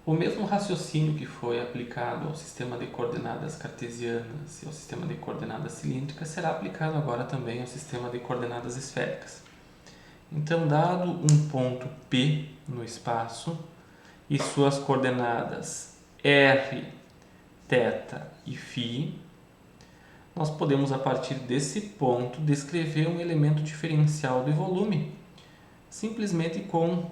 O mesmo raciocínio que foi aplicado ao sistema de coordenadas cartesianas e ao sistema de coordenadas cilíndricas será aplicado agora também ao sistema de coordenadas esféricas. Então, dado um ponto P no espaço e suas coordenadas r, θ e φ, nós podemos, a partir desse ponto, descrever um elemento diferencial do volume, simplesmente com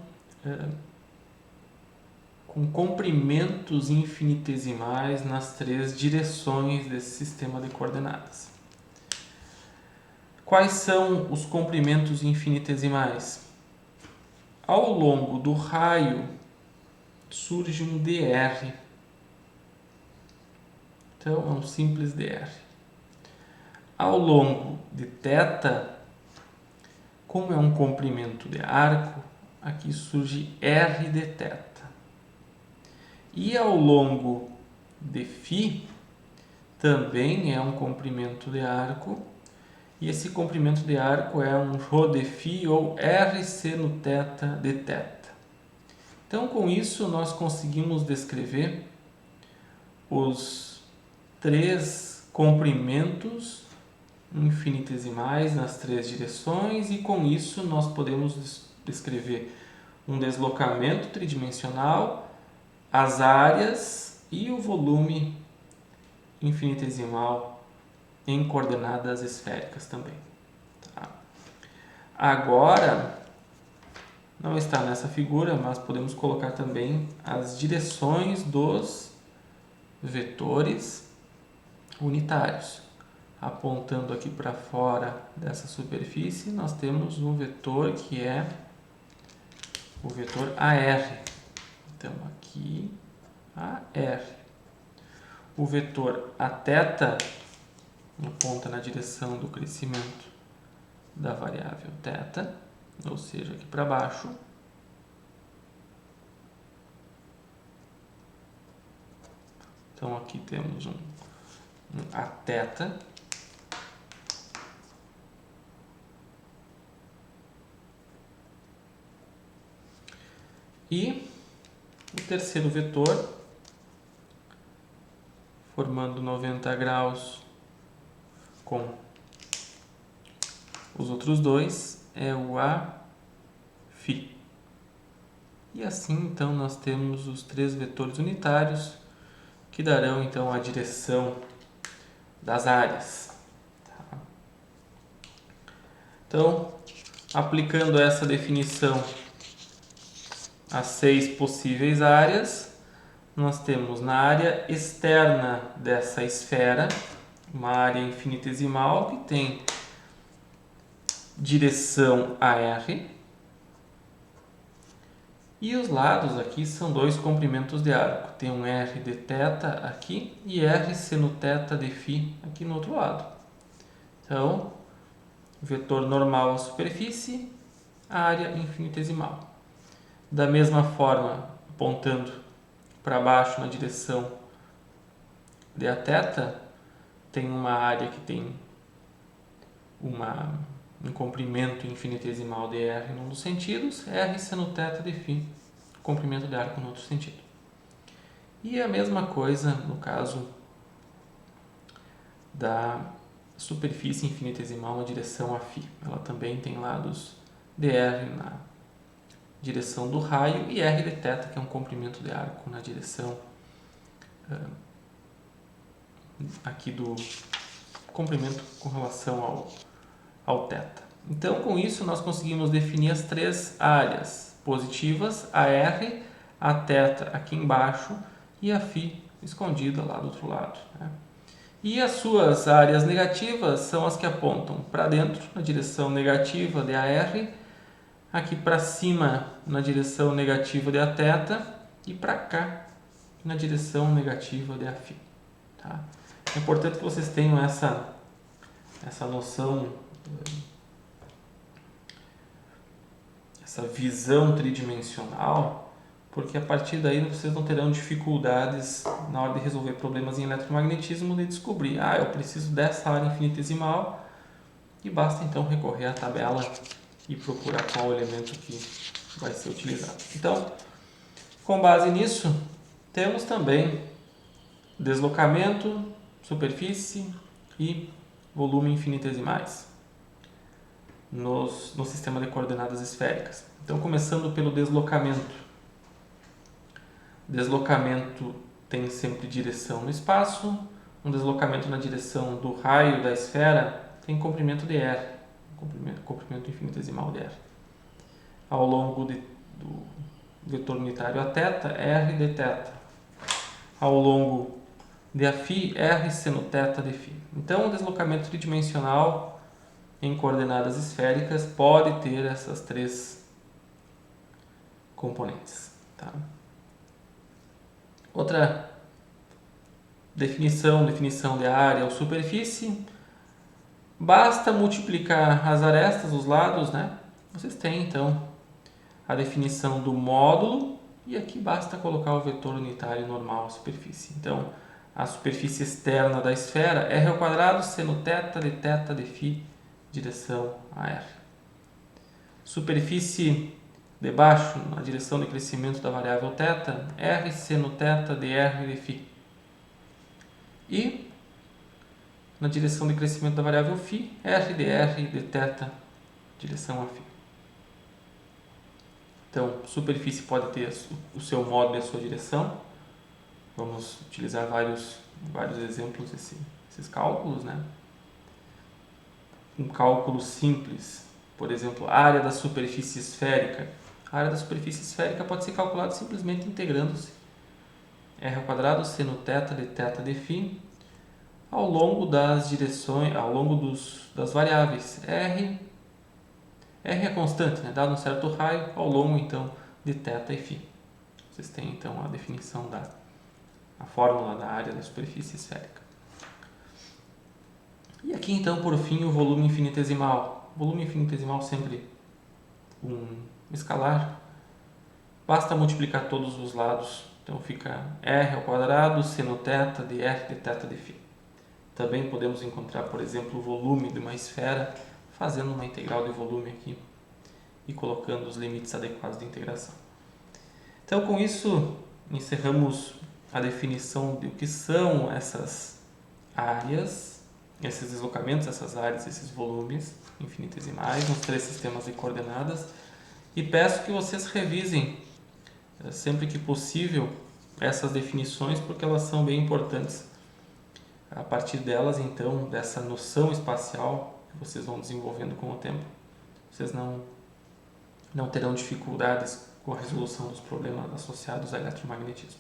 comprimentos infinitesimais nas três direções desse sistema de coordenadas. Quais são os comprimentos infinitesimais? Ao longo do raio surge um dr. Então, é um simples dr. Ao longo de θ, como é um comprimento de arco, aqui surge r de θ. E ao longo de φ, também é um comprimento de arco, e esse comprimento de arco é um ρ de φ ou r seno θ de θ. Então, com isso, nós conseguimos descrever os três comprimentos infinitesimais nas três direções, e com isso nós podemos descrever um deslocamento tridimensional, as áreas e o volume infinitesimal em coordenadas esféricas também. Tá? Agora, não está nessa figura, mas podemos colocar também as direções dos vetores unitários. Apontando aqui para fora dessa superfície, nós temos um vetor que é o vetor AR. Então, aqui, AR. O vetor Aθ aponta na direção do crescimento da variável θ, ou seja, aqui para baixo. Então, aqui temos um Aθ. E o terceiro vetor, formando 90 graus com os outros dois, é o Aφ. E assim, então, nós temos os três vetores unitários que darão, então, a direção das áreas. Tá? Então, aplicando essa definição às 6 possíveis áreas, nós temos na área externa dessa esfera uma área infinitesimal que tem direção AR, e os lados aqui são dois comprimentos de arco. Tem um r de θ aqui e r seno θ de φ aqui no outro lado. Então, vetor normal à superfície, área infinitesimal. Da mesma forma, apontando para baixo na direção de Aθ, tem uma área que tem um comprimento infinitesimal de r num dos sentidos, r seno θ de φ, comprimento de arco no outro sentido. E a mesma coisa no caso da superfície infinitesimal na direção a φ. Ela também tem lados dr na direção do raio e r de θ, que é um comprimento de arco na direção aqui do comprimento com relação ao θ. Então, com isso, nós conseguimos definir as três áreas positivas, a r, a θ aqui embaixo e a φ escondida lá do outro lado. Né? E as suas áreas negativas são as que apontam para dentro, na direção negativa de AR, aqui para cima na direção negativa de Aθ e para cá na direção negativa de Aφ. Tá? É importante que vocês tenham essa noção, essa visão tridimensional, porque a partir daí vocês não terão dificuldades na hora de resolver problemas em eletromagnetismo de descobrir, eu preciso dessa área infinitesimal, e basta então recorrer à tabela e procurar qual elemento que vai ser utilizado. Então, com base nisso, Temos também deslocamento, superfície e volume infinitesimais no sistema de coordenadas esféricas. Então, começando pelo deslocamento. Deslocamento tem sempre direção no espaço. Um deslocamento na direção do raio da esfera tem comprimento de r, comprimento infinitesimal de r. Ao longo do vetor unitário a θ, r de θ. Ao longo de a φ, r seno θ de φ. Então, o deslocamento tridimensional em coordenadas esféricas pode ter essas três componentes. Tá? Outra definição de área ou superfície, basta multiplicar as arestas, os lados, né? Vocês têm então a definição do módulo e aqui basta colocar o vetor unitário normal à superfície. Então, a superfície externa da esfera é r² seno θ de θ de φ, direção a r. Superfície debaixo, na direção de crescimento da variável θ, r seno θ de r de φ. E na direção de crescimento da variável φ, r de r de θ, direção a φ. Então, superfície pode ter o seu módulo e a sua direção. Vamos utilizar vários exemplos desses cálculos, né? Um cálculo simples, por exemplo, a área da superfície esférica. A área da superfície esférica pode ser calculada simplesmente integrando-se r² seno θ de θ de φ ao longo das direções, ao longo das variáveis r é constante, né? Dado um certo raio, ao longo então de θ e φ. Vocês têm então a definição a fórmula da área da superfície esférica. E aqui então, por fim, o volume infinitesimal. O volume infinitesimal sempre um escalar. Basta multiplicar todos os lados. Então fica r² seno θ de r de θ de φ. Também podemos encontrar, por exemplo, o volume de uma esfera fazendo uma integral de volume aqui e colocando os limites adequados de integração. Então, com isso, encerramos a definição de o que são essas áreas, esses deslocamentos, essas áreas, esses volumes infinitesimais nos três sistemas de coordenadas e peço que vocês revisem sempre que possível essas definições porque elas são bem importantes. A partir delas, então, dessa noção espacial que vocês vão desenvolvendo com o tempo, vocês não terão dificuldades com a resolução dos problemas associados ao eletromagnetismo.